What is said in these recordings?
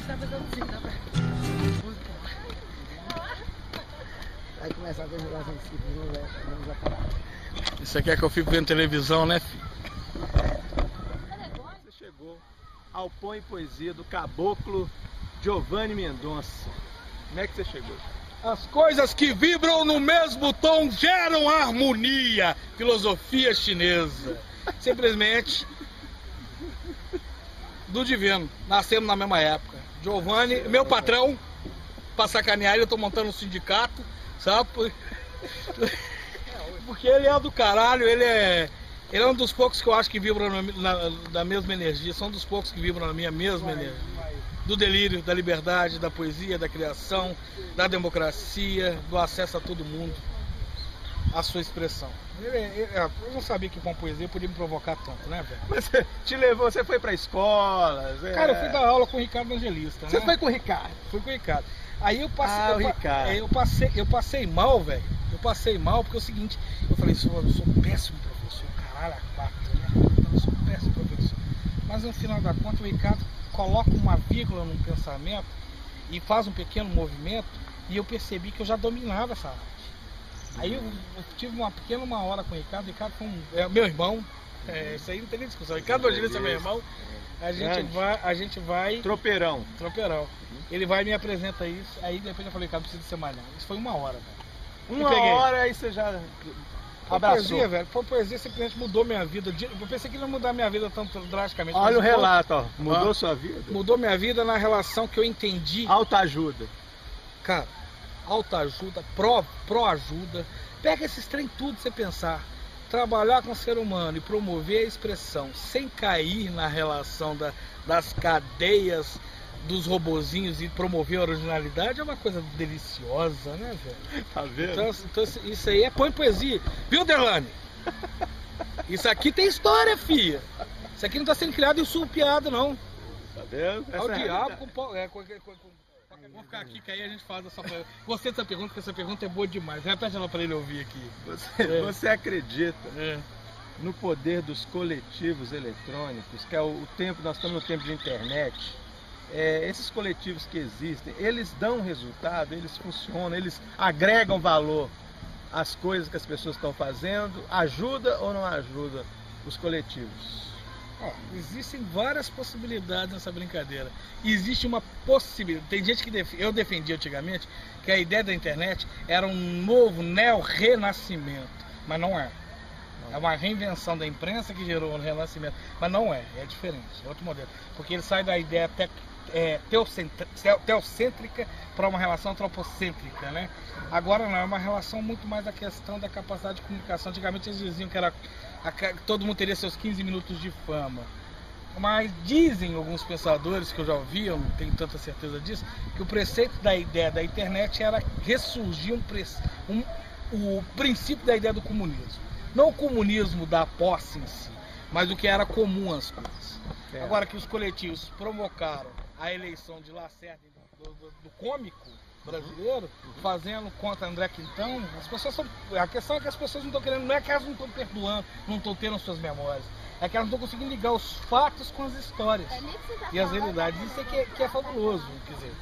tá fazendo assim, dá pra... Vai começar a ter relação de ciclo, não vai parar. Isso aqui é que eu fico vendo televisão, né, filho? Você chegou ao Põe Poesia do Caboclo Giovanni Mendonça. Como é que você chegou? As coisas que vibram no mesmo tom geram harmonia. Filosofia chinesa. Simplesmente do divino. Nascemos na mesma época. Giovanni, meu patrão, pra sacanear, eu tô montando um sindicato, sabe? Porque ele é do caralho, ele é um dos poucos que eu acho que vibram da mesma energia. São dos poucos que vibram na minha mesma energia. Do delírio, da liberdade, da poesia, da criação, da democracia, do acesso a todo mundo, a sua expressão. Eu não sabia que com poesia podia me provocar tanto, né, velho? Mas você te levou, você foi pra escolas? Cara, eu fui dar aula com o Ricardo Evangelista, né? Você foi com o Ricardo? Fui com o Ricardo. Aí eu passei, o Ricardo. eu passei mal, velho. Eu passei mal porque é o seguinte, eu falei, eu sou um péssimo professor, caralho, a quatro, né? Eu sou um péssimo professor. Mas no final da conta o Ricardo coloca uma vírgula num pensamento e faz um pequeno movimento e eu percebi que eu já dominava essa arte. Aí eu tive uma hora com o Ricardo. O Ricardo foi meu irmão, isso aí não tem nem discussão. O Ricardo Evangelista é meu irmão. A gente vai... Tropeirão. Ele vai e me apresenta isso. Aí depois eu falei, Ricardo, não precisa ser mais não. Isso foi uma hora, velho. Uma hora aí você já abraçou. Poesia, velho. Foi poesia, simplesmente mudou minha vida. Eu pensei que não ia mudar minha vida tanto drasticamente. Olha o relato, ó. Mudou sua vida? Mudou minha vida na relação que eu entendi. Autoajuda. Cara, autoajuda, pró-ajuda. Pega esses trem tudo pra você pensar. Trabalhar com o ser humano e promover a expressão sem cair na relação das cadeias dos robozinhos e promover a originalidade é uma coisa deliciosa, né, velho? Tá vendo? Então isso aí é Põe Poesia. Viu, Derlane? Isso aqui tem história, filha. Isso aqui não tá sendo criado em surpiado, não. Tá vendo? É o diabo com pau. Vou ficar aqui que aí a gente faz essa pergunta. Gostei dessa pergunta, porque essa pergunta é boa demais. Repete ela pra ele ouvir aqui. Você acredita no poder dos coletivos eletrônicos, que é o tempo, nós estamos no tempo de internet. Esses coletivos que existem, eles dão resultado, eles funcionam, eles agregam valor às coisas que as pessoas estão fazendo, ajuda ou não ajuda os coletivos? Existem várias possibilidades nessa brincadeira. Existe uma possibilidade. Tem gente que eu defendi antigamente que a ideia da internet era um novo neo-renascimento, mas não é. É uma reinvenção da imprensa que gerou um renascimento, mas não é diferente, é outro modelo. Porque ele sai da ideia teocêntrica para uma relação antropocêntrica, né? Agora não, é uma relação muito mais da questão da capacidade de comunicação. Antigamente eles diziam que todo mundo teria seus 15 minutos de fama. Mas dizem alguns pensadores que eu já ouvi, eu não tenho tanta certeza disso, que o preceito da ideia da internet era ressurgir o princípio da ideia do comunismo. Não o comunismo da posse em si, mas o que era comum às coisas. Agora que os coletivos provocaram a eleição de Lacerda do cômico brasileiro, fazendo contra André Quintão, a questão é que as pessoas não estão querendo, não é que elas não estão perdoando, não estão tendo suas memórias, é que elas não estão conseguindo ligar os fatos com as histórias e as realidades. Isso é que é fabuloso, quer dizer,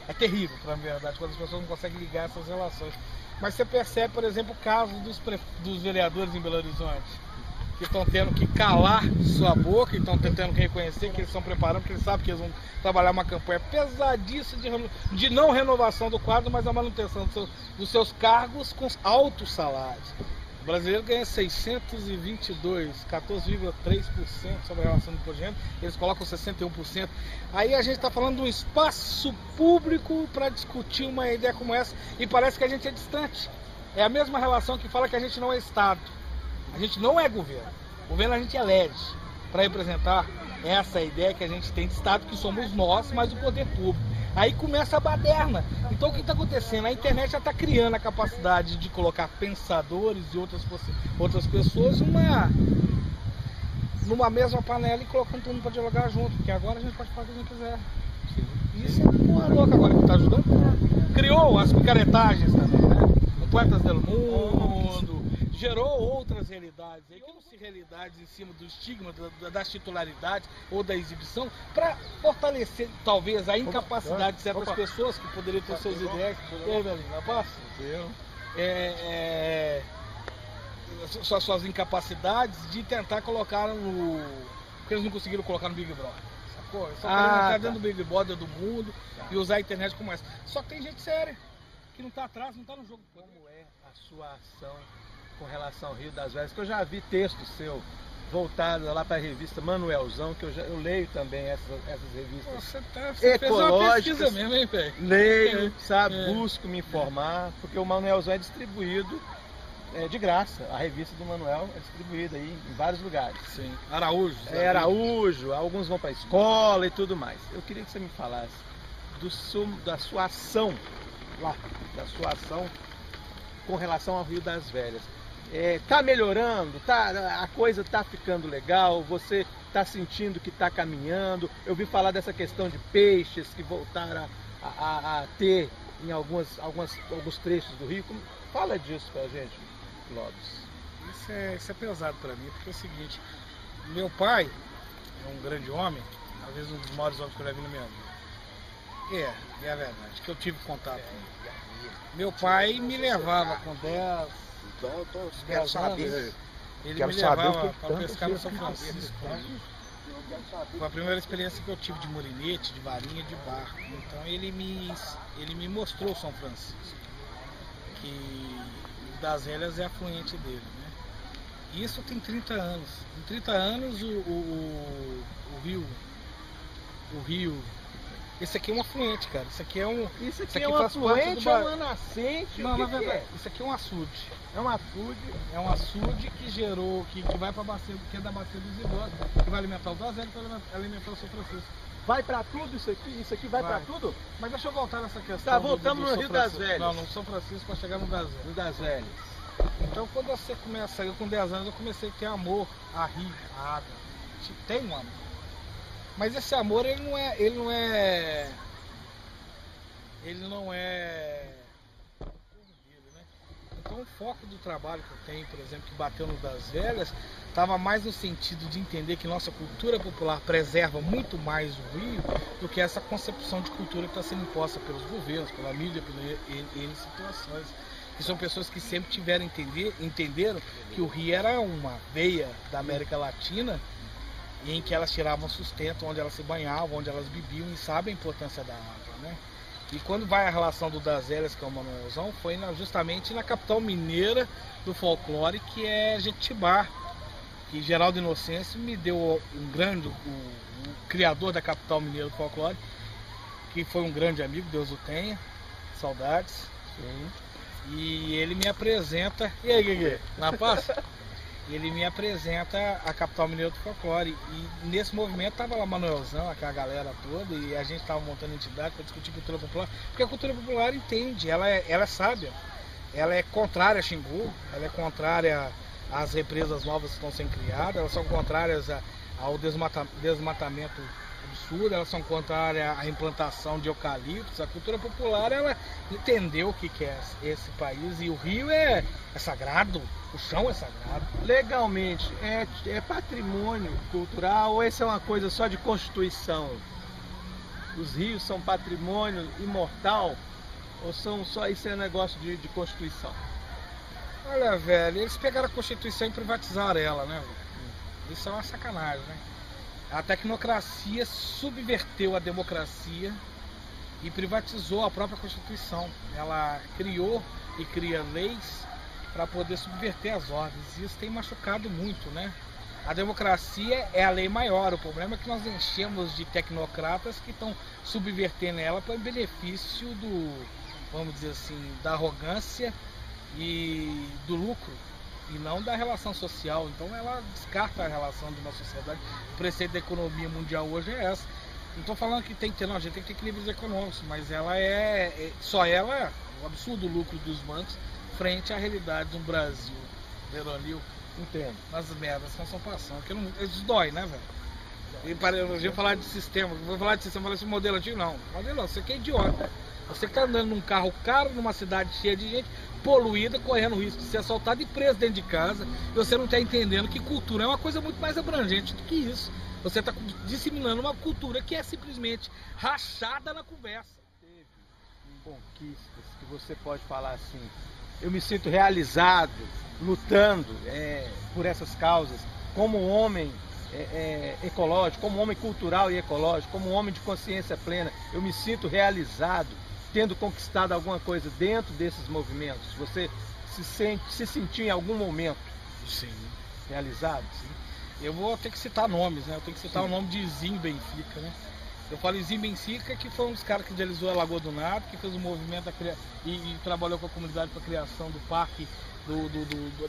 é terrível, na verdade, quando as pessoas não conseguem ligar essas relações. Mas você percebe, por exemplo, o caso dos vereadores em Belo Horizonte, que estão tendo que calar sua boca, estão tentando reconhecer que eles estão preparando, porque eles sabem que eles vão trabalhar uma campanha pesadíssima de não renovação do quadro, mas a manutenção dos seus cargos com altos salários. O brasileiro ganha 622, 14,3% sobre a relação do imposto de renda, eles colocam 61%. Aí a gente está falando de um espaço público para discutir uma ideia como essa e parece que a gente é distante. É a mesma relação que fala que a gente não é Estado. A gente não é governo. O governo a gente elege para representar essa ideia que a gente tem de Estado, que somos nós, mas o poder público. Aí começa a baderna. Então o que está acontecendo? A internet já está criando a capacidade de colocar pensadores e outras pessoas numa mesma panela e colocando todo mundo para dialogar junto, porque agora a gente pode fazer o que quiser. Isso é porra louca agora que está ajudando. Criou as picaretagens também, né? Poetas del Mundo, gerou outras realidades, aí criam-se realidades em cima do estigma, das titularidades ou da exibição, para fortalecer talvez a incapacidade de certas pessoas que poderiam ter suas ideias. E aí, Belinho, não posso? Suas incapacidades de tentar colocar no... porque eles não conseguiram colocar no Big Brother. Sacou? Eles só querem entrar dentro do Big Brother do mundo e usar a internet como essa. Só que tem gente séria, que não tá atrás, não tá no jogo. Como é a sua ação com relação ao Rio das Velhas? Que eu já vi texto seu voltado lá para a revista Manuelzão, que eu leio também essas revistas Você fez uma pesquisa mesmo, hein, velho? Leio, sabe, busco me informar, porque o Manuelzão é distribuído de graça. A revista do Manuel é distribuída aí em vários lugares. Sim. Araújo. Araújo, alguns vão para a escola e tudo mais. Eu queria que você me falasse da sua ação lá, da sua ação com relação ao Rio das Velhas. Tá melhorando? A coisa tá ficando legal? Você tá sentindo que tá caminhando? Eu vi falar dessa questão de peixes que voltaram a ter em alguns trechos do rio. Fala disso pra gente, Clóvis. Isso é pesado pra mim, porque é o seguinte, meu pai é um grande homem, talvez um dos maiores homens que eu já vi na minha vida. É a verdade, que eu tive contato com ele. Meu pai me levava com 10 Quero saber. anos, ele Quero me saber levava o que para pescar no tanto São Francisco. Foi a primeira experiência que eu tive de molinete, de varinha, de barco. Então ele me mostrou São Francisco, que das Velhas é afluente dele, né? Isso tem 30 anos. Em 30 anos o rio. Esse aqui é um afluente, cara. Isso aqui é um. Isso aqui é um afluente ou uma nascente? Não, na verdade, isso aqui é um açude. É um açude. É um açude que gerou, que vai para a bacia, que é da bacia dos Idosos, que vai alimentar o das Velhas, que vai alimentar o São Francisco. Vai para tudo isso aqui? Isso aqui vai para tudo? Mas deixa eu voltar nessa questão. Tá, voltamos no Rio das Velhas. Não, no São Francisco para chegar no das Velhas. No das Velhas. Então quando você começa, eu com 10 anos eu comecei a ter amor a rio, a água. Tem um amor. Mas esse amor ele não é Então o foco do trabalho que eu tenho, por exemplo, que bateu no das Velhas, estava mais no sentido de entender que nossa cultura popular preserva muito mais o rio do que essa concepção de cultura que está sendo imposta pelos governos, pela mídia, em situações. Que são pessoas que sempre entenderam que o rio era uma veia da América Latina em que elas tiravam sustento, onde elas se banhavam, onde elas bebiam e sabem a importância da água, né? E quando vai a relação do das Velhas com o Manuelzão, foi justamente na capital mineira do folclore, que é Jetibá, que Geraldo Inocêncio me deu o criador da capital mineira do folclore, que foi um grande amigo, Deus o tenha, saudades. Sim. E ele me apresenta, e aí, Guigui, na paz? Ele me apresenta a capital mineira do folclore. E nesse movimento tava lá Manuelzão, aquela galera toda, e a gente estava montando entidade para discutir cultura popular, porque a cultura popular entende, ela é sábia, ela é contrária a Xingu, ela é contrária às represas novas que estão sendo criadas, elas são contrárias ao desmatamento absurdo, elas são contrárias à implantação de eucaliptos. A cultura popular, ela entendeu o que é esse país, e o rio é sagrado, o chão é sagrado. Legalmente, é patrimônio cultural ou essa é uma coisa só de Constituição? Os rios são patrimônio imortal ou são só isso é negócio de Constituição? Olha, velho, eles pegaram a Constituição e privatizaram ela, né? Isso é uma sacanagem, né? A tecnocracia subverteu a democracia e privatizou a própria Constituição. Ela criou e cria leis para poder subverter as ordens. Isso tem machucado muito, né? A democracia é a lei maior. O problema é que nós enchemos de tecnocratas que estão subvertendo ela para benefício vamos dizer assim, da arrogância e do lucro, e não da relação social. Então ela descarta a relação de uma sociedade. O preceito da economia mundial hoje é essa. Não estou falando que tem que ter, não, a gente tem que ter equilíbrios econômicos, mas ela só ela, o absurdo lucro dos bancos frente à realidade do Brasil, Veronil. Entendo. Nas merdas que nós estamos passando, porque isso dói, né, velho? Eu ia falar de sistema, vou falar de sistema, falar esse modelo antigo, não. Modelo não, você que é idiota. Você que está andando num carro caro, numa cidade cheia de gente, poluída, correndo o risco de ser assaltado e preso dentro de casa. E você não está entendendo que cultura é uma coisa muito mais abrangente do que isso. Você está disseminando uma cultura que é simplesmente rachada na conversa. Teve conquistas que você pode falar assim, eu me sinto realizado, lutando por essas causas, como homem ecológico, como homem cultural e ecológico, como homem de consciência plena, eu me sinto realizado, tendo conquistado alguma coisa dentro desses movimentos. Você se sentiu em algum momento realizado? Sim. Eu vou ter que citar nomes, né? Eu tenho que citar o nome de Zinho Benfica, né? Eu falo Zinho Benfica, que foi um dos caras que idealizou a Lagoa do Nado, que fez um movimento e trabalhou com a comunidade para a criação do parque,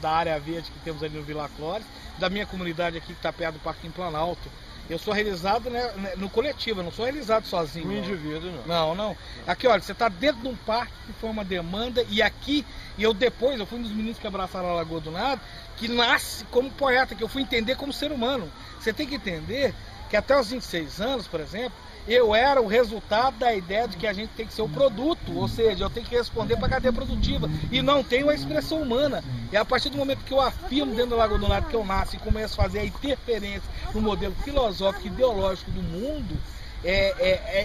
da área verde que temos ali no Vila Clóris, da minha comunidade aqui que está perto do Parque em Planalto. Eu sou realizado, né, no coletivo, eu não sou realizado sozinho. No indivíduo, não. Não. Aqui, olha, você está dentro de um parque que foi uma demanda, e aqui, eu fui um dos meninos que abraçaram a Lagoa do Nado, que nasce como poeta, que eu fui entender como ser humano. Você tem que entender que até os 26 anos, por exemplo, eu era o resultado da ideia de que a gente tem que ser o produto, ou seja, eu tenho que responder para a cadeia produtiva e não tenho a expressão humana. E a partir do momento que eu afirmo dentro da Lagoa do Nado que eu nasço e começo a fazer a interferência no modelo filosófico e ideológico do mundo,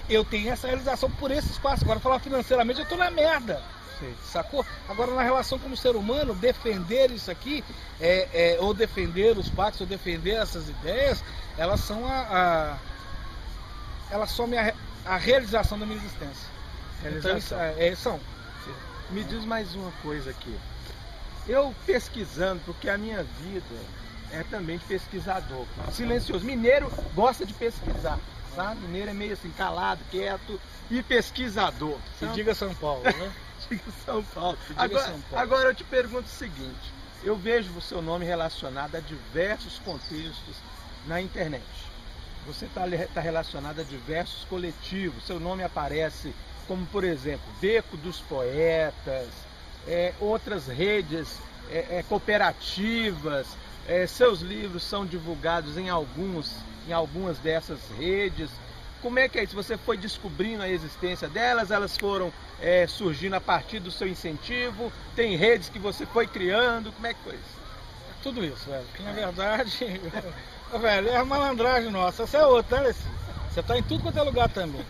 eu tenho essa realização por esse espaço. Agora, falar financeiramente, eu estou na merda. Sim. Sacou? Agora, na relação como ser humano, defender isso aqui, ou defender os pactos, ou defender essas ideias, elas são elas somem a realização da minha existência. Realização. Então, são. Me diz mais uma coisa aqui. Eu pesquisando, porque a minha vida é também de pesquisador. Silencioso. Mineiro gosta de pesquisar, sabe? Mineiro é meio assim, calado, quieto e pesquisador. Se diga São Paulo, né? Diga São Paulo. São Paulo. Agora eu te pergunto o seguinte. Eu vejo o seu nome relacionado a diversos contextos na internet. Você está relacionado a diversos coletivos. Seu nome aparece como, por exemplo, Beco dos Poetas, outras redes cooperativas. Seus livros são divulgados em algumas dessas redes. Como é que é isso? Você foi descobrindo a existência delas? Elas foram surgindo a partir do seu incentivo? Tem redes que você foi criando? Como é que foi isso? Tudo isso, velho. Porque, na verdade, velho, é a malandragem nossa. Você é outra, né, Alessi? Você está em tudo quanto é lugar também.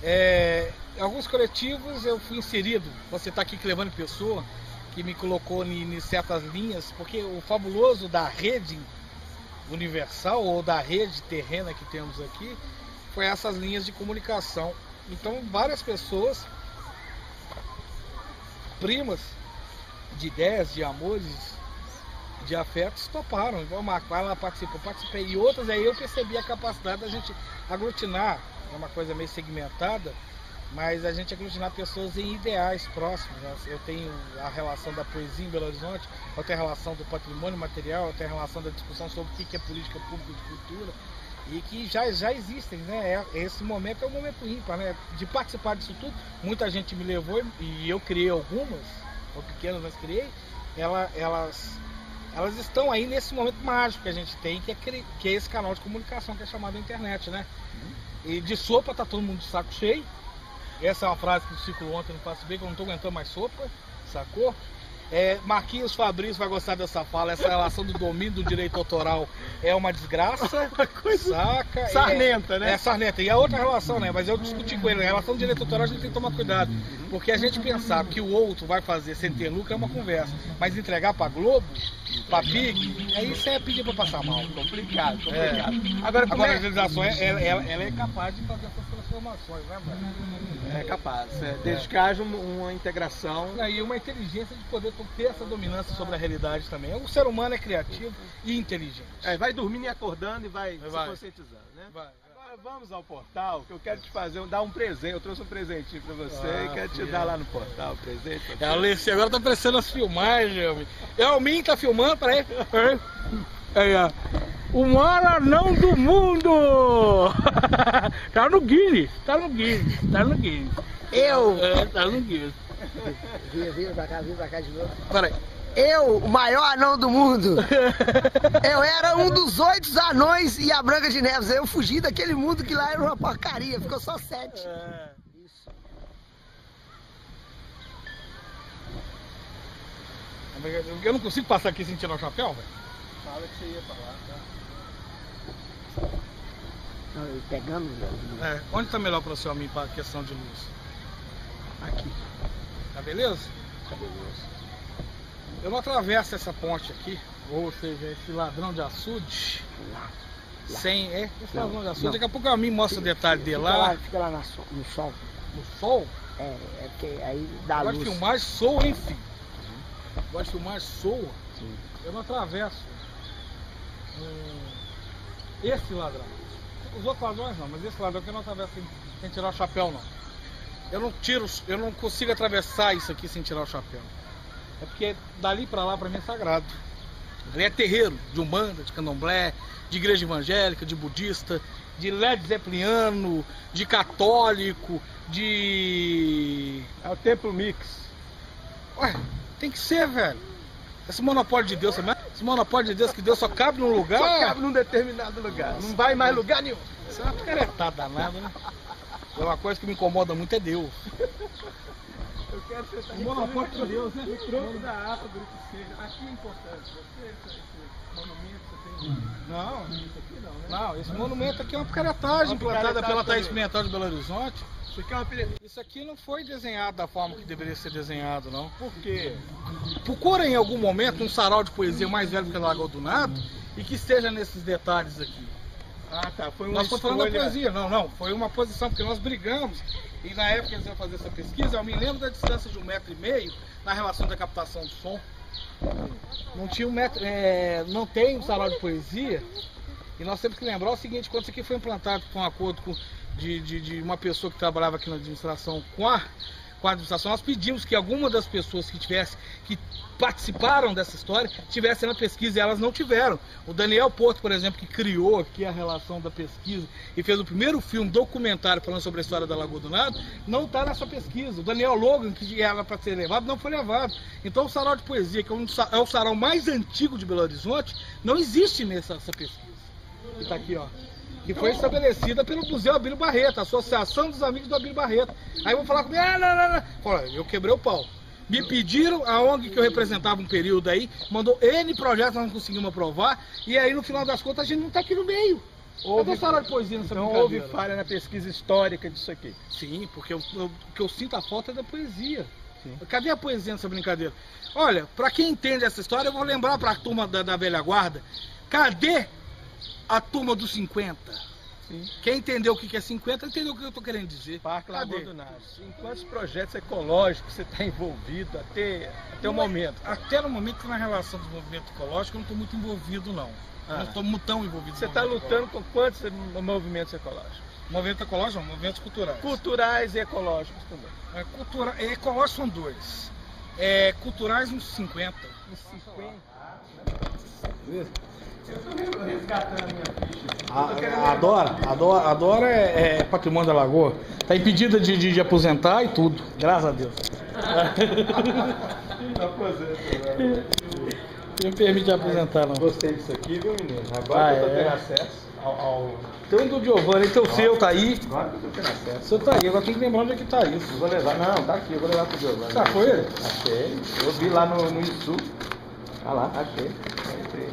Em alguns coletivos eu fui inserido. Você está aqui levando pessoa que me colocou em certas linhas, porque o fabuloso da rede universal ou da rede terrena que temos aqui foi essas linhas de comunicação. Então, várias pessoas, primas de ideias, de amores, de afetos, toparam. Então, ela participou, participei. E outras, aí eu percebi a capacidade da gente aglutinar, é uma coisa meio segmentada, mas a gente aglutinar pessoas em ideais próximos. Eu tenho a relação da poesia em Belo Horizonte, eu tenho a relação do patrimônio material, eu tenho a relação da discussão sobre o que é política pública de cultura, e que já existem, né? Esse momento é um momento ímpar, né? De participar disso tudo, muita gente me levou e eu criei algumas, ou pequenas, mas criei, elas estão aí nesse momento mágico que a gente tem, que é esse canal de comunicação que é chamado internet, né? E de sopa tá todo mundo de saco cheio. Essa é uma frase que o Ciclo ontem no Passo Bem, que eu não tô aguentando mais sopa, sacou? Marquinhos Fabrício vai gostar dessa fala. Essa relação do domínio do direito autoral é uma desgraça. Uma coisa saca? sarnenta, né? Sarnenta. E a outra relação, né? Mas eu discuti com ele. A relação do direito autoral a gente tem que tomar cuidado. Porque a gente pensar que o outro vai fazer sem ter lucro é uma conversa. Mas entregar pra Globo, pra Big, isso é pedir pra passar mal. Complicado. Agora a legislação ela é capaz de fazer essas transformações, né, velho? É capaz. Desde que haja uma integração. E uma inteligência de poder ter essa dominância sobre a realidade também. O ser humano é criativo e inteligente. Vai dormindo e acordando e vai se conscientizando, né? Agora vamos ao portal, que eu quero te dar um presente. Eu trouxe um presentinho pra você e quero te dar lá no portal o presente. Alessi, agora tá aparecendo as filmagens. O Min tá filmando, peraí. Aí, ó. O maior anão do mundo! Tá no Guinness. Tá no Guinness. Tá no Guinness. Vira pra cá de novo. Peraí. Eu, o maior anão do mundo. Eu era um dos 8 anões e a Branca de Neves. Eu fugi daquele mundo que lá era uma porcaria. Ficou só 7. Isso. Eu não consigo passar aqui sem tirar o chapéu, velho? Fala que você ia falar, tá? Não, eu pegando, velho. Onde tá melhor para o senhor, para a questão de luz? Aqui. Tá beleza? Tá beleza. Eu não atravesso essa ponte aqui, ou seja, esse ladrão de açude. Lá. Sem. Esse Não, ladrão de açude. não. Daqui a pouco a mim mostra o detalhe dele Fica lá. Fica lá no sol. No sol. É porque aí dá Agora luz. de filmar soa, hein, filho? Agora de filmar soa. Sim. Eu não atravesso esse ladrão. Os outros ladrões não, mas esse ladrão aqui eu não atravesso sem tirar o chapéu, não. Eu não consigo atravessar isso aqui sem tirar o chapéu. É porque dali pra lá pra mim é sagrado. Ali é terreiro de umbanda, de candomblé, de igreja evangélica, de budista, de Led Zeppeliano, de católico, de... É o templo mix. Ué, tem que ser, velho. Esse monopólio de Deus também. Esse monopólio de Deus que Deus só cabe num lugar. Só cabe num determinado lugar. Não vai mais lugar nenhum. Isso é uma picaretada danada, né? É uma coisa que me incomoda muito é Deus. Eu quero sentar O monopólio de Deus, né? no tronco da árvore que seja. Aqui é importante. Esse monumento que você tem. Não, Isso aqui não, né? não, esse monumento aqui é uma picaretagem implantada pela Thaís Pimentel de Belo Horizonte. Isso aqui é uma pilha. Isso aqui não foi desenhado da forma que deveria ser desenhado, não. Por quê? Procura em algum momento um sarau de poesia mais velho que a Lagoa do Nado e que esteja nesses detalhes aqui. Ah, tá. Foi uma Nós estamos falando da escolha. poesia, não, foi uma posição, porque nós brigamos, e na época que eles iam fazer essa pesquisa, eu me lembro da distância de 1,5 m na relação da captação do som. Não tinha 1 metro, não tem um sarau de poesia, e nós temos que lembrar o seguinte, quando isso aqui foi implantado com um acordo de uma pessoa que trabalhava aqui na administração com a administração, nós pedimos que alguma das pessoas que participaram dessa história tivessem na pesquisa, e elas não tiveram. O Daniel Porto, por exemplo, que criou aqui a relação da pesquisa e fez o primeiro filme documentário falando sobre a história da Lagoa do Nado, não está nessa pesquisa. O Daniel Logan, que era para ser levado, não foi levado. Então o sarau de poesia, que é o sarau mais antigo de Belo Horizonte, não existe nessa pesquisa. Que está aqui, ó. Que foi estabelecida pelo Museu Abílio Barreto, a Associação dos Amigos do Abílio Barreto. Aí vão falar comigo, não. Fala, eu quebrei o pau. Me pediram, a ONG que eu representava um período aí, mandou N projetos, nós não conseguimos aprovar, e aí no final das contas a gente não está aqui no meio. Cadê o sarau de poesia nessa Então houve falha na pesquisa histórica disso aqui. Sim, porque o que eu sinto a falta é da poesia. Sim. Cadê a poesia nessa brincadeira? Olha, para quem entende essa história, eu vou lembrar para a turma da velha guarda, cadê a turma dos 50? Sim. Quem entendeu o que é 50, entendeu o que eu estou querendo dizer. Parque Lagoa Cadê? do Nado. Em quantos projetos ecológicos você está envolvido até o momento? Até no momento que na relação do movimento ecológico eu não estou muito envolvido, não. Não estou tão envolvido. Você está lutando com quantos movimentos ecológicos? Movimento ecológico não, movimentos culturais. Culturais e ecológicos também. Ecológicos são 2. Culturais uns 50. Uns 50? Resgatando a minha ficha. Adora é patrimônio da Lagoa. Está impedida de aposentar e tudo. Graças a Deus. Não me permite aposentar, não. Gostei disso aqui, viu, menino? Agora que eu tô tendo acesso ao... Tem um do Giovanni, tem o seu, tá aí. Agora que eu tô tendo acesso. O seu tá aí, agora tem que lembrar onde é que tá isso. Eu vou levar, não, tá aqui, eu vou levar pro Giovanni. Tá, foi ele? Achei. Eu vi lá no Isso. Ah lá, achei. Entrei.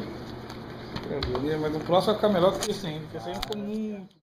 Mas o próximo vai ficar melhor do que esse ainda, porque esse aí ficou muito.